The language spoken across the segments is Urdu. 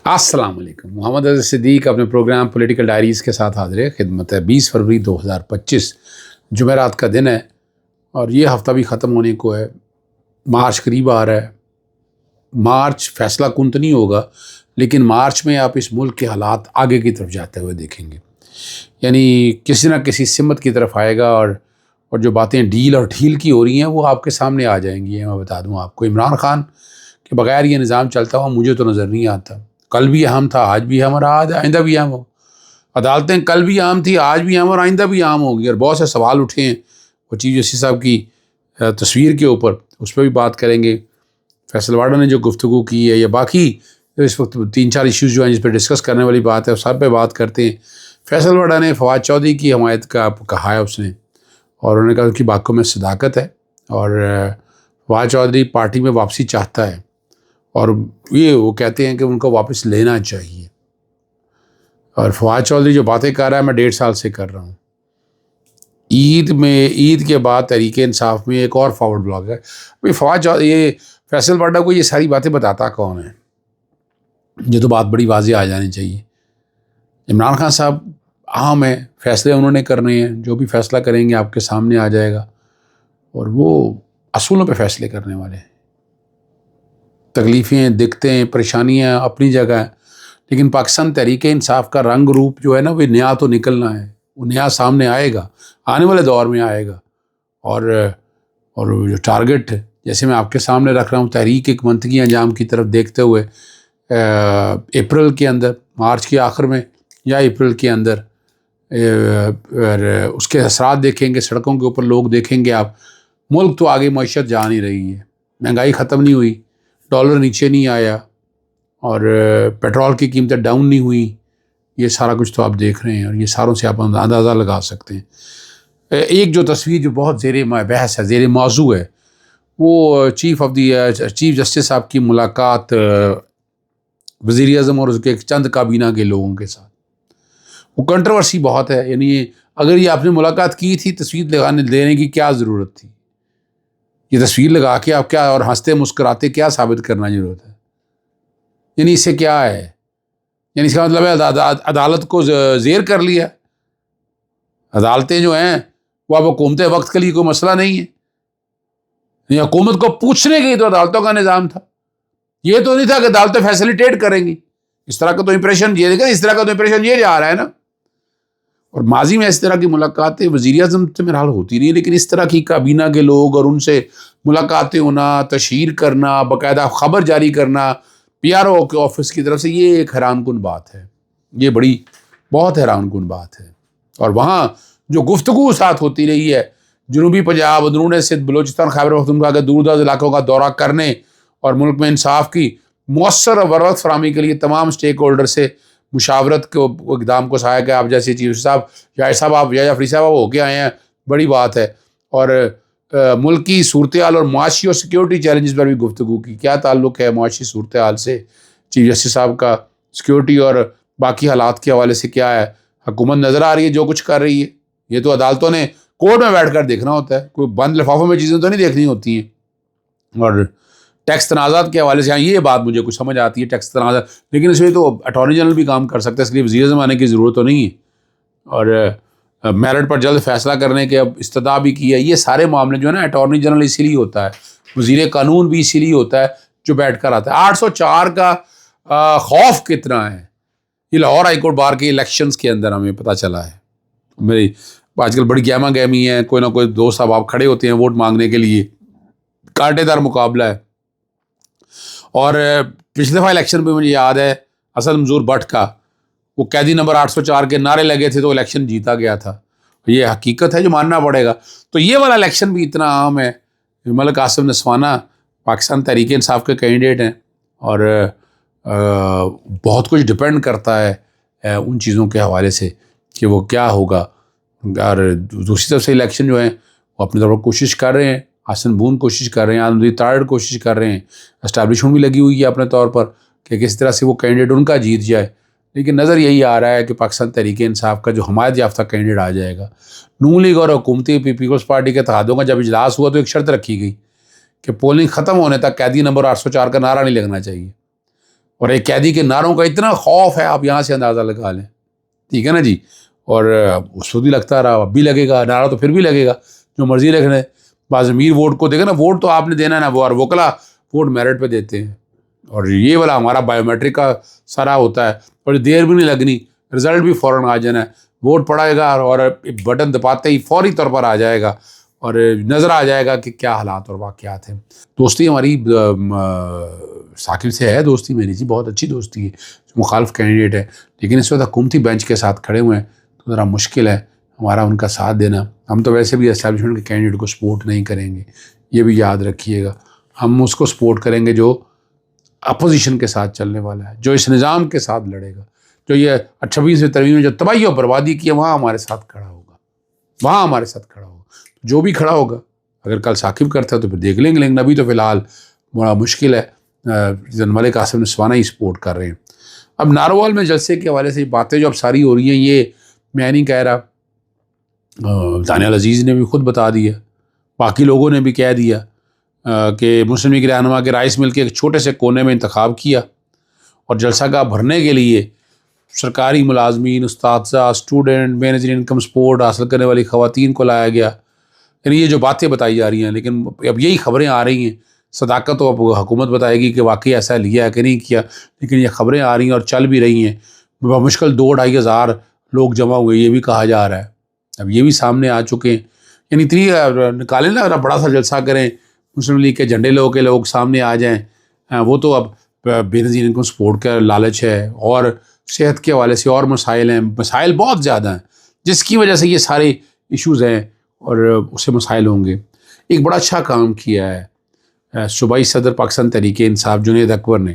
السلام علیکم. محمد عزیز صدیق اپنے پروگرام پولیٹیکل ڈائریز کے ساتھ حاضر ہے خدمت ہے. 20 فروری 2025 جمعرات کا دن ہے اور یہ ہفتہ بھی ختم ہونے کو ہے. مارچ قریب آ رہا ہے. مارچ فیصلہ کن تو نہیں ہوگا لیکن مارچ میں آپ اس ملک کے حالات آگے کی طرف جاتے ہوئے دیکھیں گے. یعنی کسی نہ کسی سمت کی طرف آئے گا اور جو باتیں ڈیل اور ڈھیل کی ہو رہی ہیں وہ آپ کے سامنے آ جائیں گی. میں بتا دوں آپ کو، عمران خان کے بغیر یہ نظام چلتا ہوا مجھے تو نظر نہیں آتا. کل بھی اہم تھا، آج بھی اہم اور آئندہ بھی اہم ہو. عدالتیں کل بھی عام تھی، آج بھی اہم اور آئندہ بھی عام ہوگی. اور بہت سے سوال اٹھے ہیں وہ چیف جسٹس صاحب کی تصویر کے اوپر، اس پہ بھی بات کریں گے. فیصل واڈا نے جو گفتگو کی ہے یا باقی اس وقت 3-4 ایشوز جو ہیں جس پہ ڈسکس کرنے والی بات ہے سب پہ بات کرتے ہیں. فیصل واڈا نے فواد چودھری کی حمایت کا کہا ہے اس نے، اور انہوں نے کہا ان کی باتوں میں صداقت ہے اور فواد چودھری پارٹی میں واپسی چاہتا ہے اور وہ کہتے ہیں کہ ان کو واپس لینا چاہیے. اور فواد چودھری جو باتیں کر رہا ہے میں 1.5 سال سے کر رہا ہوں. عید کے بعد تحریک انصاف میں ایک اور فارورڈ بلاک ہے. فواد چودھری یہ فیصل واڈا کو یہ ساری باتیں بتاتا کون ہے؟ یہ تو بات بڑی واضح آ جانی چاہیے. عمران خان صاحب عام ہے، فیصلے انہوں نے کرنے ہیں، جو بھی فیصلہ کریں گے آپ کے سامنے آ جائے گا اور وہ اصولوں پہ فیصلے کرنے والے ہیں. تکلیفیں، دقتیں، پریشانیاں اپنی جگہ ہیں لیکن پاکستان تحریک انصاف کا رنگ روپ جو ہے نا وہ نیا تو نکلنا ہے. وہ نیا سامنے آئے گا، آنے والے دور میں آئے گا. اور جو ٹارگٹ جیسے میں آپ کے سامنے رکھ رہا ہوں، تحریک ایک منطقی انجام کی طرف دیکھتے ہوئے اپریل کے اندر، مارچ کے آخر میں یا اپریل کے اندر اس کے اثرات دیکھیں گے. سڑکوں کے اوپر لوگ دیکھیں گے آپ. ملک تو آگے معیشت جا نہیں رہی ہے، مہنگائی ختم نہیں ہوئی، ڈالر نیچے نہیں آیا اور پیٹرول کی قیمتیں ڈاؤن نہیں ہوئی. یہ سارا کچھ تو آپ دیکھ رہے ہیں اور یہ ساروں سے آپ اندازہ لگا سکتے ہیں. ایک جو تصویر جو بہت زیر بحث ہے، زیر موضوع ہے، وہ چیف جسٹس صاحب کی ملاقات وزیر اعظم اور اس کے چند کابینہ کے لوگوں کے ساتھ. وہ کنٹروورسی بہت ہے. یعنی اگر یہ آپ نے ملاقات کی تھی، تصویر دینے کی کیا ضرورت تھی؟ یہ تصویر لگا کے آپ کیا اور ہنستے مسکراتے کیا ثابت کرنا ضرورت ہے؟ یعنی اس سے کیا ہے؟ یعنی اس کا مطلب ہے عدالت کو زیر کر لیا. عدالتیں جو ہیں وہ اب حکومت وقت کے لیے کوئی مسئلہ نہیں ہے. یعنی حکومت کو پوچھنے کے تو عدالتوں کا نظام تھا. یہ تو نہیں تھا کہ عدالتیں فیسلیٹیٹ کریں گی. اس طرح کا تو امپریشن یہ دیکھیں، اس طرح کا تو امپریشن یہ جا رہا ہے نا. اور ماضی میں اس طرح کی ملاقاتیں وزیر اعظم سے میرا حال ہوتی رہی، لیکن اس طرح کی کابینہ کے لوگ اور ان سے ملاقاتیں ہونا، تشہیر کرنا، باقاعدہ خبر جاری کرنا PRO کے آفس کی طرف سے، یہ ایک حیران کن بات ہے. یہ بہت حیران کن بات ہے. اور وہاں جو گفتگو ساتھ ہوتی رہی ہے جنوبی پنجاب، اندرون سندھ، بلوچستان، خیبر پختونخوا کے دور دراز علاقوں کا دورہ کرنے اور ملک میں انصاف کی مؤثر اور وقت فراہمی کے لیے تمام سٹیک ہولڈر سے مشاورت کے اقدام کو سہایا کہ آپ جیسے چیف صاحب آپ یا جعفری صاحب ہو کے آئے ہیں، بڑی بات ہے. اور ملکی صورتحال اور معاشی اور سیکیورٹی چیلنجز پر بھی گفتگو کی. کیا تعلق ہے معاشی صورتحال سے چیف جسٹس صاحب کا؟ سیکیورٹی اور باقی حالات کے حوالے سے کیا ہے؟ حکومت نظر آ رہی ہے جو کچھ کر رہی ہے. یہ تو عدالتوں نے کورٹ میں بیٹھ کر دیکھنا ہوتا ہے، کوئی بند لفافوں میں چیزیں تو نہیں دیکھنی ہوتی ہیں. اور ٹیکس تنازعات کے حوالے سے یہ بات مجھے کچھ سمجھ آتی ہے، ٹیکس تنازعات، لیکن اس میں تو اٹارنی جنرل بھی کام کر سکتا ہے، اس لیے وزیر اعظم آنے کی ضرورت تو نہیں ہے. اور میرٹ پر جلد فیصلہ کرنے کے اب استدعا بھی کی ہے. یہ سارے معاملے جو ہے نا، اٹارنی جنرل اسی لیے ہوتا ہے، وزیر قانون بھی اسی لیے ہوتا ہے جو بیٹھ کر آتا ہے. 804 کا خوف کتنا ہے یہ لاہور ہائی کورٹ بار کے الیکشنز کے اندر ہمیں پتہ چلا ہے. میری آج کل بڑی گہما گہمی ہے، کوئی نہ کوئی دوست صاحب آپ کھڑے ہوتے ہیں ووٹ مانگنے کے لیے، کانٹے دار مقابلہ ہے. اور پچھلے دفعہ الیکشن پہ مجھے یاد ہے اسد منظور بٹ کا وہ قیدی نمبر 804 کے نعرے لگے تھے تو الیکشن جیتا گیا تھا. یہ حقیقت ہے جو ماننا پڑے گا. تو یہ والا الیکشن بھی اتنا عام ہے. ملک قاسم نسوانہ پاکستان تحریک انصاف کے کینڈیڈیٹ ہیں اور بہت کچھ ڈپینڈ کرتا ہے ان چیزوں کے حوالے سے کہ وہ کیا ہوگا. اور دوسری طرف سے الیکشن جو ہیں وہ اپنی طرف کوشش کر رہے ہیں. حسن بون کوشش کر رہے ہیں، آنندی تارڑ کوشش کر رہے ہیں، اسٹیبلشمنٹ بھی لگی ہوئی ہے اپنے طور پر کہ کس طرح سے وہ کینڈیڈیٹ ان کا جیت جائے. لیکن نظر یہی آ رہا ہے کہ پاکستان تحریک انصاف کا جو حمایت یافتہ کینڈیڈیٹ آ جائے گا. نون لیگ اور حکومتی پیپلز پارٹی کے اتحادوں کا جب اجلاس ہوا تو ایک شرط رکھی گئی کہ پولنگ ختم ہونے تک قیدی نمبر 804 کا نعرہ نہیں لگنا چاہیے. اور ایک قیدی کے نعروں کا اتنا خوف ہے آپ یہاں سے اندازہ لگا لیں، ٹھیک ہے نا جی. اور اس وقت بھی لگتا رہا، اب بھی لگے گا نعرہ تو پھر بھی لگے گا جو مرضی لکھ لیں. بعض امیر ووٹ کو دیکھیں نا، ووٹ تو آپ نے دینا ہے نا، اور وکلا ووٹ میرٹ پہ دیتے ہیں. اور یہ والا ہمارا بایو میٹرک کا سارا ہوتا ہے، اور دیر بھی نہیں لگنی، رزلٹ بھی فوراً آ جانا ہے. ووٹ پڑائے گا اور بٹن دباتے ہی فوری طور پر آ جائے گا اور نظر آ جائے گا کہ کیا حالات اور واقعات ہیں. دوستی ہماری ثاقب سے ہے، دوستی میری جی بہت اچھی دوستی ہے، مخالف کینڈیڈیٹ ہے، لیکن اس وقت حکومتی بینچ کے ساتھ کھڑے ہوئے ہیں تو ذرا مشکل ہے ہمارا ان کا ساتھ دینا. ہم تو ویسے بھی اسٹیبلشمنٹ کے کینڈیڈیٹ کو سپورٹ نہیں کریں گے، یہ بھی یاد رکھیے گا. ہم اس کو سپورٹ کریں گے جو اپوزیشن کے ساتھ چلنے والا ہے، جو اس نظام کے ساتھ لڑے گا، جو یہ 26ویں ترمیم میں جو تباہی اور بربادی کی ہے وہاں ہمارے ساتھ کھڑا ہوگا، وہاں ہمارے ساتھ کھڑا ہوگا. جو بھی کھڑا ہوگا، اگر کل ثاقب کرتا ہے تو پھر دیکھ لیں گے، لیکن ابھی تو فی الحال بڑا مشکل ہے. ملک قاسم نسوانہ ہی سپورٹ کر رہے ہیں. اب ناروال میں جلسے کے حوالے سے یہ باتیں جو اب ساری ہو رہی ہیں، یہ میں نہیں کہہ رہا، دانیال عزیز نے بھی خود بتا دیا، باقی لوگوں نے بھی کہہ دیا کہ مسلم لیگ رہنما کے رائس مل کے ایک چھوٹے سے کونے میں انتخاب کیا اور جلسہ گاہ بھرنے کے لیے سرکاری ملازمین، اساتذہ، اسٹوڈنٹ، مینیجر انکم سپورٹ حاصل کرنے والی خواتین کو لایا گیا. یعنی یہ جو باتیں بتائی جا رہی ہیں، لیکن اب یہی خبریں آ رہی ہیں، صداقت تو اب حکومت بتائے گی کہ واقعی ایسا لیا ہے کہ نہیں کیا، لیکن یہ خبریں آ رہی ہیں اور چل بھی رہی ہیں. بمشکل 2-2.5 ہزار لوگ جمع ہوئے، یہ بھی کہا جا رہا ہے. اب یہ بھی سامنے آ چکے ہیں. یعنی اتنی نکالیں نا، اگر بڑا سا جلسہ کریں، مسلم لیگ کے جھنڈے لو کے لوگ سامنے آ جائیں، وہ تو اب بے نظیر انکم سپورٹ کا لالچ ہے، اور صحت کے حوالے سے اور مسائل ہیں، مسائل بہت زیادہ ہیں جس کی وجہ سے یہ سارے ایشوز ہیں اور اس سے مسائل ہوں گے. ایک بڑا اچھا کام کیا ہے صوبائی صدر پاکستان تحریک انصاف جنید اکبر نے،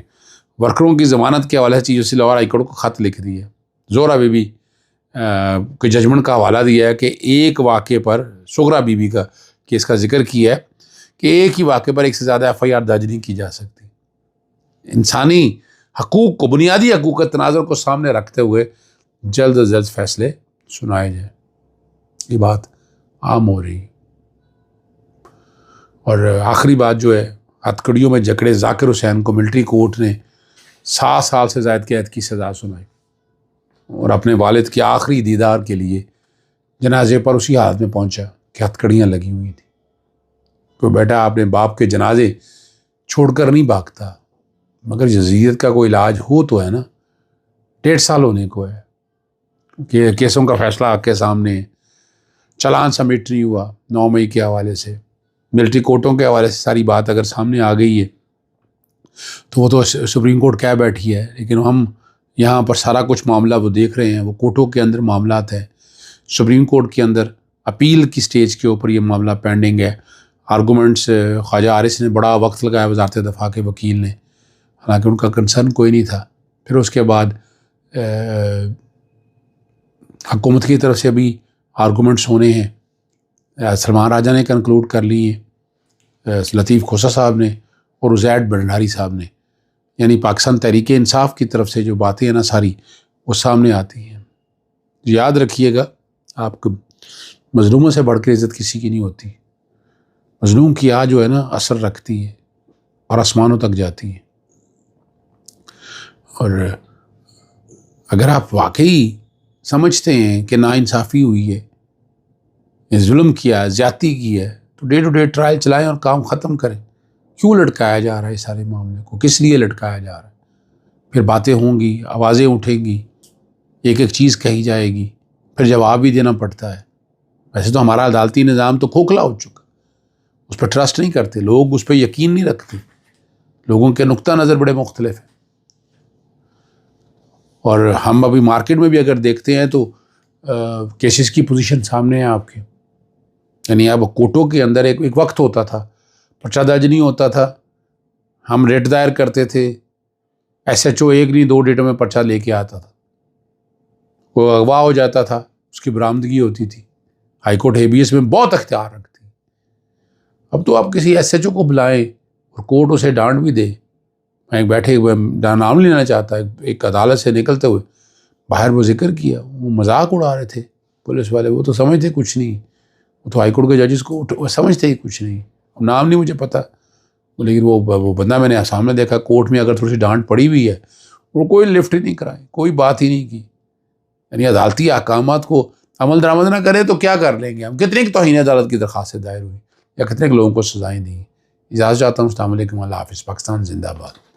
ورکروں کی ضمانت کے حوالے سے چیزوں سے لاہور ہائی کورٹ کو خط لکھ دیا، زہرا بی بی کے ججمنٹ کا حوالہ دیا ہے کہ ایک واقعے پر، سغرا بی بی کا کیس کا ذکر کیا ہے کہ ایک ہی واقعے پر ایک سے زیادہ FIR درج نہیں کی جا سکتی. انسانی حقوق کو، بنیادی حقوق تناظر کو سامنے رکھتے ہوئے جلد از جلد فیصلے سنائے جائیں. یہ بات عام ہو رہی. اور آخری بات جو ہے، ہتھکڑیوں میں جکڑے ذاکر حسین کو ملٹری کورٹ نے 7 سال سے زائد قید کی سزا سنائی اور اپنے والد کے آخری دیدار کے لیے جنازے پر اسی حالت میں پہنچا کہ ہتھکڑیاں لگی ہوئی تھیں. تو بیٹا اپنے باپ کے جنازے چھوڑ کر نہیں بھاگتا، مگر جزیت کا کوئی علاج ہو تو ہے نا. 1.5 سال ہونے کو ہے کہ کیسوں کا فیصلہ آپ کے سامنے ہے. چلان سبمٹ نہیں ہوا 9 مئی کے حوالے سے، ملٹری کورٹوں کے حوالے سے ساری بات اگر سامنے آ گئی ہے تو وہ تو سپریم کورٹ کہہ بیٹھی ہے، لیکن ہم یہاں پر سارا کچھ معاملہ وہ دیکھ رہے ہیں. وہ کورٹوں کے اندر معاملات ہیں، سپریم کورٹ کے اندر اپیل کی سٹیج کے اوپر یہ معاملہ پینڈنگ ہے. آرگومنٹس خواجہ عارث نے بڑا وقت لگایا، وزارت دفاع کے وکیل نے، حالانکہ ان کا کنسرن کوئی نہیں تھا. پھر اس کے بعد حکومت کی طرف سے بھی آرگومنٹس ہونے ہیں. سلمان راجہ نے کنکلوڈ کر لی ہیں، لطیف کھوسہ صاحب نے اور عزید بنڈاری صاحب نے. یعنی پاکستان تحریک انصاف کی طرف سے جو باتیں ہیں نا ساری وہ سامنے آتی ہیں. یاد رکھیے گا، آپ کو مظلوموں سے بڑھ کے عزت کسی کی نہیں ہوتی. مظلوم کی آہ جو ہے نا اثر رکھتی ہے اور آسمانوں تک جاتی ہے. اور اگر آپ واقعی سمجھتے ہیں کہ ناانصافی ہوئی ہے، ظلم کیا ہے، زیادتی کی ہے، تو ڈے ٹو ڈے ٹرائل چلائیں اور کام ختم کریں. کیوں لٹکایا جا رہا ہے اس سارے معاملے کو؟ کس لیے لٹکایا جا رہا ہے؟ پھر باتیں ہوں گی، آوازیں اٹھیں گی، ایک ایک چیز کہی جائے گی، پھر جواب بھی دینا پڑتا ہے. ویسے تو ہمارا عدالتی نظام تو کھوکھلا ہو چکا، اس پہ ٹرسٹ نہیں کرتے لوگ، اس پہ یقین نہیں رکھتے. لوگوں کے نقطہ نظر بڑے مختلف ہیں. اور ہم ابھی مارکیٹ میں بھی اگر دیکھتے ہیں تو کیسز کی پوزیشن سامنے ہے آپ کے. یعنی اب کورٹوں کے اندر ایک وقت ہوتا تھا، پرچہ درج نہیں ہوتا تھا، ہم ریٹ دائر کرتے تھے، SHO 1 نہیں 2 ڈیٹوں میں پرچہ لے کے آتا تھا، وہ اغوا ہو جاتا تھا، اس کی برآمدگی ہوتی تھی. ہائی کورٹ ہیبیس میں بہت اختیار رکھتی. اب تو آپ کسی SHO کو بلائیں اور کورٹ اسے ڈانٹ بھی دے. میں بیٹھے ہوئے نام لینا چاہتا ہے، ایک عدالت سے نکلتے ہوئے باہر وہ ذکر کیا، وہ مذاق اڑا رہے تھے پولیس والے. وہ تو سمجھتے کچھ نہیں، وہ تو ہائی کورٹ کے ججز کو سمجھتے ہی کچھ نہیں. اب نام نہیں مجھے پتہ، لیکن وہ بندہ میں نے سامنے دیکھا کورٹ میں اگر تھوڑی سی ڈانٹ پڑی ہوئی ہے وہ کوئی لفٹ ہی نہیں کرائے، کوئی بات ہی نہیں کی. یعنی عدالتی احکامات کو عمل درآمد نہ کرے تو کیا کر لیں گے ہم؟ کتنے کی توہین عدالت کی درخواستیں دائر ہوئی یا کتنے کے لوگوں کو سزائیں دیں. اجازت چاہتا ہوں. السلام علیکم، اللہ حافظ. پاکستان زندہ باد.